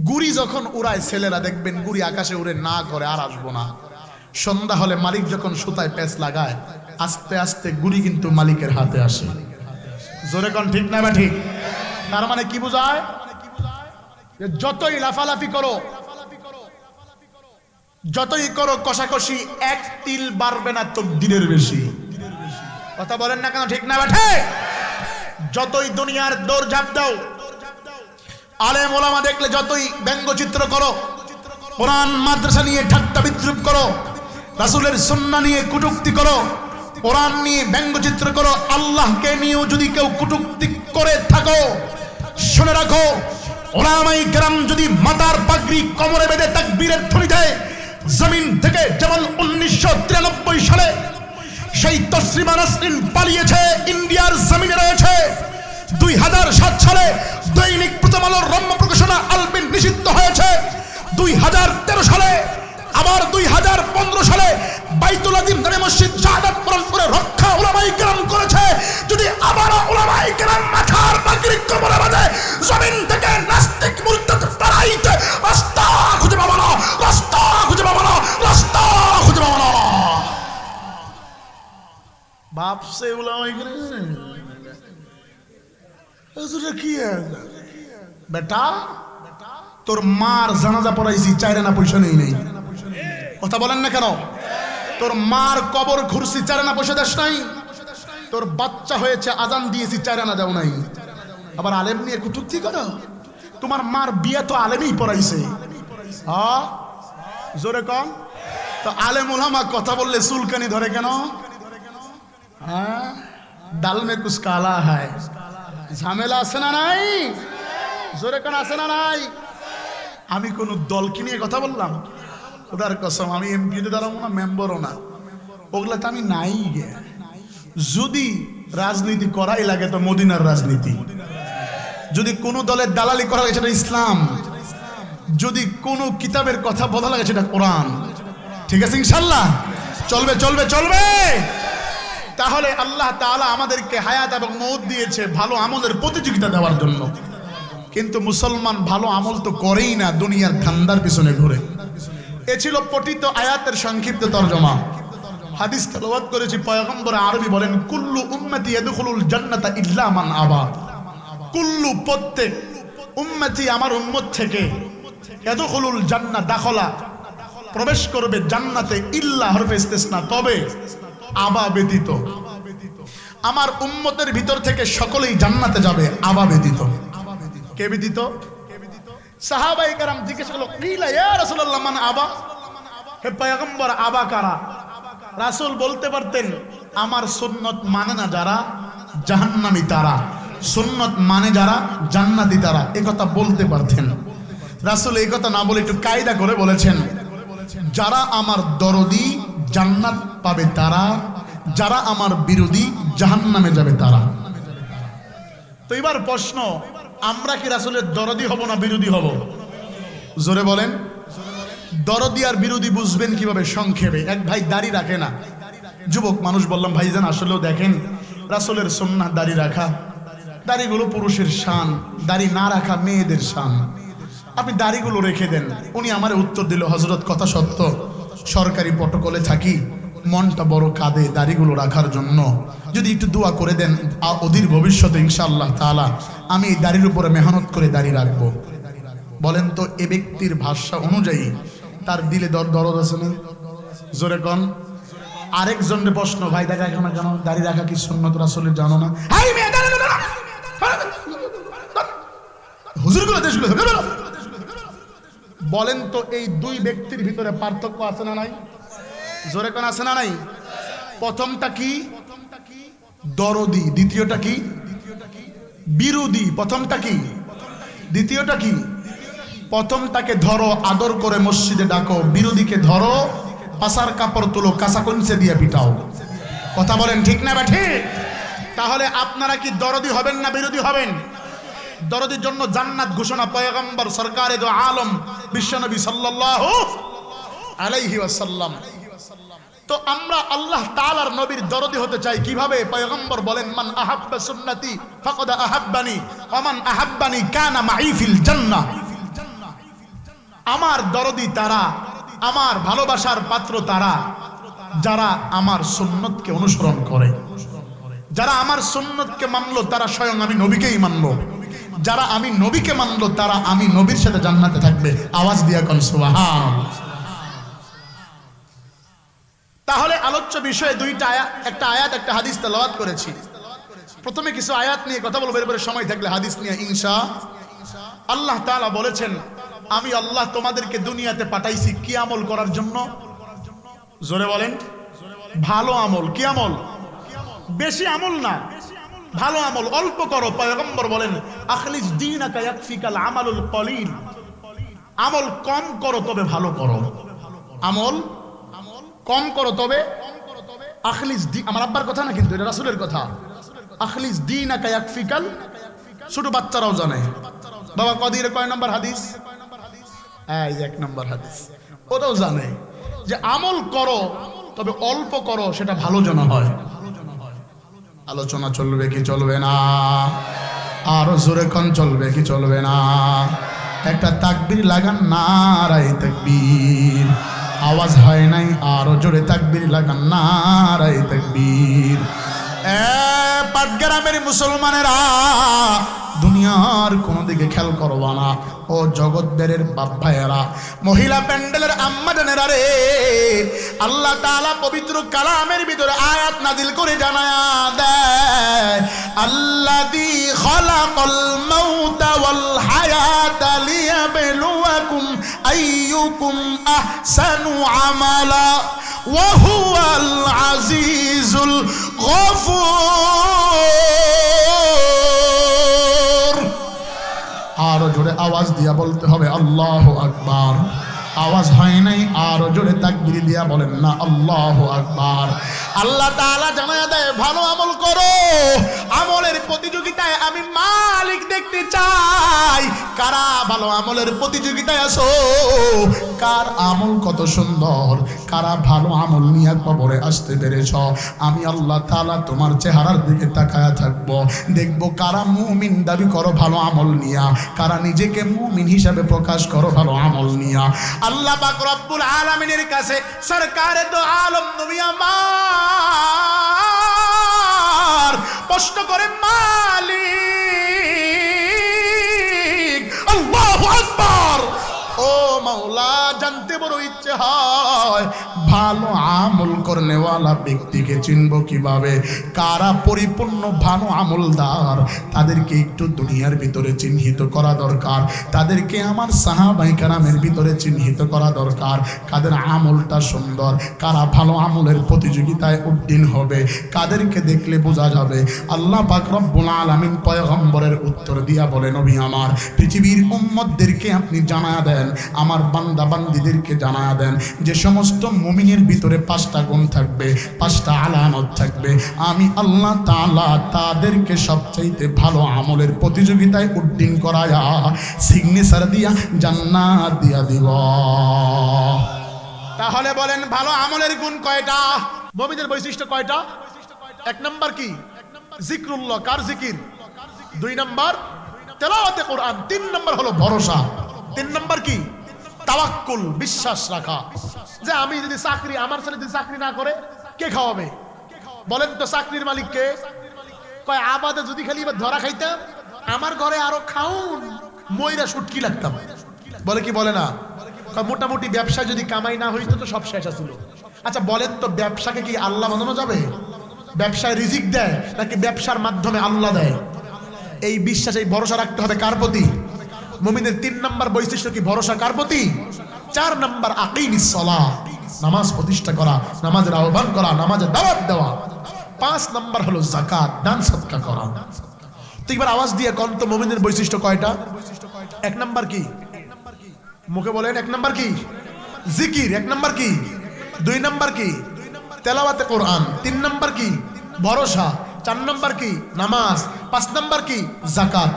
গুড়ি যখন উড়ায় ছেলেরা দেখবেন গুড়ি আকাশে উড়ে না করে আর আসবো না। সন্ধ্যা হলে মালিক যখন সুতায় প্যাঁচ লাগায় আস্তে আস্তে গুড়ি কিন্তু মালিকের হাতে আসে। জোরে কোন ঠিক না বা ঠিক? তার মানে কি বোঝায়? যে যতই লাফালাফি করো, যতই করো কষাকষি, এক তিল বাড়বে না তকদিরের বেশি। কথা বলেন না কেন? ঠিক না বা ঠিক? যতই দুনিয়ার দৌড়ঝাঁপ দাও, আলেম ওলামা দেখলে যতই ব্যঙ্গচিত্র করো, কোরআন মাদ্রাসা নিয়ে ঠাট্টা বিদ্রুপ করো, রাসূলের সুন্নাহ নিয়ে কটূক্তি করো, কোরআন নিয়ে ব্যঙ্গচিত্র করো, আল্লাহকে নিয়েও যদি কেউ কটূক্তি করে থাকো, শুনে রাখো, ওলামায়ে কেরাম যদি মাথার পাগড়ি কোমরে বেঁধে তাকবীরের ধ্বনি দেয়, জমিন থেকে যেমন 1993 সালে সেই তসলিমা নাসরিন পালিয়েছে, ইন্ডিয়ার জমিনে রয়েছে। 2007 সালে দৈনিক প্রথম আলোর রম্য প্রকাশনা আলবিন নিষিদ্ধ হয়েছে। 2013 সালে আবার 2015 সালে বাইতুল আযীম নামে মসজিদ শাহাদাত পূরণ করে রক্ষা উলামায়ে কেরাম করেছে। যদি আবার উলামায়ে কেরাম মাথার পাগড়ি কোমরে বাঁধে, জমিন থেকে নাস্তিক মুরতাদ তারাইতে রাস্তা খুঁজে পাবো না, রাস্তা খুঁজে পাবো না, রাস্তা খুঁজে পাবো না। বাপ সে উলামায়ে কেরাম কি বেটা, তোর মার জানাজা পড়াইছি, চাইরানা পয়সা নেই নেই। কথা বলেন না কেন? তোর মার কবর খুঁড়ছি, চাইরানা পয়সা দেশ নাই। তোর বাচ্চা হয়েছে, আজান দিয়েছি, চাইরানা দাও নাই। আবার আলেম নিয়ে কটূক্তি করো। তোমার মার বিয়ে তো আলেমই পড়াইছে। হ্যাঁ, জোরে কম। তো আলেম ওলামা কথা বললে চুলকানি ধরে কেন? হ্যাঁ, ডাল মে কুছ কালা হয়। ঝামেলা আছে না নাই? জোরে কোন আছে না নাই? আমি কোন দলকে নিয়ে কথা বললাম? ওদের কসম, আমি এমপিতে দাঁড়াবো না, মেম্বারও না, ওগুলাতে আমি নাই গে। যদি রাজনীতি করাই লাগে তো মদিনার রাজনীতি, যদি কোন দলের দালালি করা লাগে সেটা ইসলাম, যদি কোন কিতাবের কথা বলা লাগে সেটা কোরআন। ঠিক আছে ইনশাল্লাহ? চলবে চলবে চলবে। তাহলে আল্লাহ তাআলা আমাদেরকে হায়াত এবং মউত দিয়েছে ভালো আমলের প্রতিযোগিতা দেওয়ার জন্য। কিন্তু মুসলমান ভালো আমল তো করেই না, দুনিয়ার ধান্দার পিছনে ঘুরে। এ ছিল পঠিত আয়াতের সংক্ষিপ্ত তরজমা। হাদিস তেলাওয়াত করেছি, পয়গম্বর আরবি বলেন, কুল্লু উম্মতি ইয়াদখুলুল জান্নাতা ইল্লা মান আবা। কুল্লু প্রত্যেক, উম্মতি আমার উম্মত থেকে, ইয়াদখুলুল জান্নাহ দাখলা প্রবেশ করবে জান্নাতে, ইল্লা হরফে ইস্তিসনা তবে, আবা ব্যতীত। আমার উম্মতের ভিতর থেকে সকলেই জান্নাতে যাবে, আবা ব্যতীত। কে ব্যতীত? সাহাবায়ে কেরাম জিজ্ঞেস করলো, কিলা ইয়া রাসূলুল্লাহ মান আবা? হে পয়গম্বর, আবা কারা? রাসূল বলতে পারতেন, আমার সুন্নত মানে না যারা, জাহান্নামী তারা। সুন্নত মানে যারা, জান্নাতি তারা। এই কথা বলতে পারতেন। রাসূল এই কথা না বলে একটু কায়দা করে বলেছেন, যারা আমার দরদি জান্নাত পাবে তারা, যারা আমার বিরোধী জাহান্নামে যাবে তারা। তো এবার প্রশ্ন, আমরা কি রাসূলের দরদি হব না বিরোধী হব? জোরে বলেন। দরদি আর বিরোধী বুঝবেন কিভাবে? সংক্ষেপে, এক ভাই দাড়ি রাখে না, যুবক মানুষ, বললাম ভাইজান আসলেও দেখেন রাসূলের সুন্নাহ দাড়ি রাখা। দাড়িগুলো পুরুষের শান, দাড়ি না রাখা মেয়েদের শান। আপনি দাড়িগুলো রেখে দেন। উনি আমারে উত্তর দিল, হযরত কথা সত্য, সরকারি প্রটোকলে থাকি, মনটা বড় কাঁদে দাড়িগুলো রাখার জন্য, যদি একটু দোয়া করে দেন অধীর ভবিষ্যতে ইনশাআল্লাহ তাআলা আমি এই দাড়ির উপরে মেহনত করে দাড়ি রাখবো। বলেন তো, এ ব্যক্তির ভাষা অনুযায়ী তার দিলে দরদ আছে না? জোরে কোন। আরেকজনের প্রশ্ন, ভাই দাড়ি রাখো না কেন? দাড়ি রাখা কি সুন্নাত রাসূলের জানো না? হুজুরগুলো দেশগুলো বলেন তো, এই দুই ব্যক্তির ভিতরে পার্থক্য আছে না নাই? জোরে কোন আছে না নাই? প্রথমটা কি? দরদি। দ্বিতীয়টা কি? বিরোধী। প্রথমটা কি? দ্বিতীয়টা কি? প্রথমটাকে ধরো, আদর করে মসজিদে ডাকো, বিরোধীকে ধরো, পাশার কাপড় তুলো, কাঁচা কঞ্চে দিয়ে পিটাও। কথা বলেন ঠিক না ব্যাঠি? তাহলে আপনারা কি দরদি হবেন না বিরোধী হবেন? দরদির জন্য জান্নাত ঘোষণা পয়গম্বর সরকারে দো আলম বিশ্বনবী সাল্লাল্লাহু আলাইহি ওয়াসাল্লাম। তো আমরা আল্লাহ তাআলার নবীর দরদি হতে চাই কিভাবে? পয়গম্বর বলেন, মান আহাব্বা সুন্নতি ফাকাদ আহাব্বানি ওয়া মান আহাব্বানি কানা মাই ফিল জান্নাহ। আমার দরদি তারা, আমার ভালোবাসার পাত্র তারা যারা আমার সুন্নতকে অনুসরণ করে। যারা আমার সুন্নতকে মানলো তারা স্বয়ং আমি নবীকেই মানলো। যারা আমি নবীকে মানলো তারা আমি নবীর সাথে জান্নাতে থাকবে। আওয়াজ দিয়া কোন সুবহানাল্লাহ। তাহলে আলোচ্য বিষয়ে দুইটা আয়াত, একটা আয়াত একটা হাদিস তেলাওয়াত করেছি। প্রথমে কিছু আয়াত নিয়ে কথা বলবো, এরপরে সময় থাকলে হাদিস নিয়ে ইনশাআল্লাহ। আল্লাহ তাআলা বলেছেন, আমি আল্লাহ তোমাদেরকে দুনিয়াতে পাঠাইছি কি আমল করার জন্য? জোরে বলেন, ভালো আমল। কি আমল? বেশি আমল না, ভালো আমল। অল্প করো। পয়গম্বর বলেন, আখলিস দীনাকা ইয়াকফিকাল আমালুল কলিল। আমল কম করো তবে ভালো করো। আমল কম করো তবে আখলিস দি, আমার আব্বার কথা না কিন্তু এটা রাসূলের কথা। আখলিস দীনাকা ইয়াকফিকাল, ছোট বাচ্চারাও জানে। বাবা কদির কয় নম্বর হাদিস? এই 1 নম্বর হাদিস। ওটাও জানে যে আমল করো তবে অল্প করো, সেটা ভালো যেন হয়। আলোচনা চলবে কি চলবে না? আরো জোরে কোন চলবে কি চলবে না? একটা তাকবীর লাগান, নারায়ে তাকবীর। আওয়াজ হয় নাই, আরো জোরে তাকবীর লাগান, নারায়ে তাকবীর। পাটগ্রামের মুসলমানেরা, দুনিয়ার কোনো দিকে খেয়াল করবা না। ও জগৎবের বাপ ভাইয়েরা, মহিলা প্যান্ডেলের আম্মা জানেরা রে, আল্লাহ তাআলা পবিত্র কালামের ভিতরে আয়াত নাজিল করে জানায়া দেয়, আল্লাযী খালাকাল মাউতা ওয়াল হায়াতা লিয়াবলুয়াকুম আইয়ুকুম আহসানু আমালা ওয়া হুয়াল আজিজুল গফুর। আরো জোরে আওয়াজ দিয়া বলতে হবে আল্লাহু আকবার। আওয়াজ হয় নাই, আরো জোরে তাকবীর দিয়া বলেন না আল্লাহু আকবার। আল্লাহ তাআলা জানায়া দেয়, ভালো আমল করো। আমলের প্রতিযোগিতায় আমি মালিক দেখতে চাই। কারা ভালো আমলের প্রতিযোগিতায় আছো? কার আমল কত সুন্দর, কারা ভালো আমল নিয়ে কবরে আসতে পেরেছ? আমি আল্লাহ তাআলা তোমার চেহারার দিকে তাকায়া থাকবো, দেখবো কারা মুমিন দাবি করো ভালো আমল নিয়া, কারা নিজেকে মুমিন হিসাবে প্রকাশ করো ভালো আমল নিয়া। আল্লাহ পাক রব্বুল আলামিনের কাছে সরকারে তো আলম নবী আমার প্রশ্ন করে, মালিক আল্লাহু আকবার, ও মাওলা, জানতে বড় ইচ্ছে হয় ভালো আমল করনেওয়ালা ব্যক্তিকে চিনব কিভাবে? কারা পরিপূর্ণ ভালো আমলদার তাদেরকে একটু দুনিয়ার ভিতরে চিহ্নিত করা দরকার। তাদেরকে আমার সাহাবায়ে কেরামের ভিতরে চিহ্নিত করা দরকার। কাদের আমলটা সুন্দর, কারা ভালো আমলের প্রতিযোগিতায় উদ্দিন হবে, কাদেরকে দেখলে বোঝা যাবে। আল্লাহ পাক রব্বুল আলামিন পয়গম্বরের উত্তর দিয়া বলে, নবী আমার, পৃথিবীর উম্মতদেরকে আপনি জানায়া দেন, আমার বান্দা বান্দীদেরকে জানায়া দেন, যে সমস্ত মুমিনের ভিতরে 5টা গুণ থাকবে, 5টা আলামত থাকবে, আমি আল্লাহ তাআলা তাদেরকে সবচাইতে ভালো আমলের প্রতিযোগিতায় উদ্দিন করায়া সিগনেচার দিয়া জান্নাত দিয়া দিব। তাহলে বলেন, ভালো আমলের গুণ কয়টা? মুমিনের বৈশিষ্ট্য কয়টা? 1 নাম্বার কি? জিকরুল্লাহ। কার জিকির? 2 নাম্বার তেলাওয়াতে কোরআন। 3 নাম্বার হলো ভরসা। 3 নাম্বার কি? তাওয়াক্কুল, বিশ্বাস রাখা। যে আমি যদি চাকরি, আমার ছেলে যদি চাকরি না করে কে খাওয়াবে? বলেন তো, চাকরির মালিক কে? কয় আবাদে যদি খালি ধরা খাইতাম, আমার ঘরে আরো খাউন ময়রা সুটকি লাগতাম। বলে কি বলে না? মোটামুটি ব্যবসা যদি কামাই না হইতো তো সব শেষ ছিল। আচ্ছা বলেন তো, ব্যবসাকে কি আল্লাহ বানানো যাবে? ব্যবসায় রিজিক দেয় নাকি ব্যবসার মাধ্যমে আল্লাহ দেয়? এই বিশ্বাস, এই ভরসা রাখতে হবে কার প্রতি? মুমিনের 3 নাম্বার বৈশিষ্ট্য কি? ভরসা। কার প্রতি? 4 নাম্বার আকিমিস সালাহ, নামাজ প্রতিষ্ঠা করা, নামাজের আহ্বান করা, নামাজের দাওয়াত দেওয়া। 5 নাম্বার হলো যাকাত, দান সদকা করা। তো এবার আওয়াজ দিয়ে কোন তো মুমিনের বৈশিষ্ট্য কয়টা? 1 নাম্বার কি? মুখে বলেন। 1 নাম্বার কি? জিকির। 1 নাম্বার কি? 2 নাম্বার কি? তেলাওয়াতে কোরআন। 3 নাম্বার কি? ভরসা। 4 নাম্বার কি? নামাজ। 5 নাম্বার কি? যাকাত।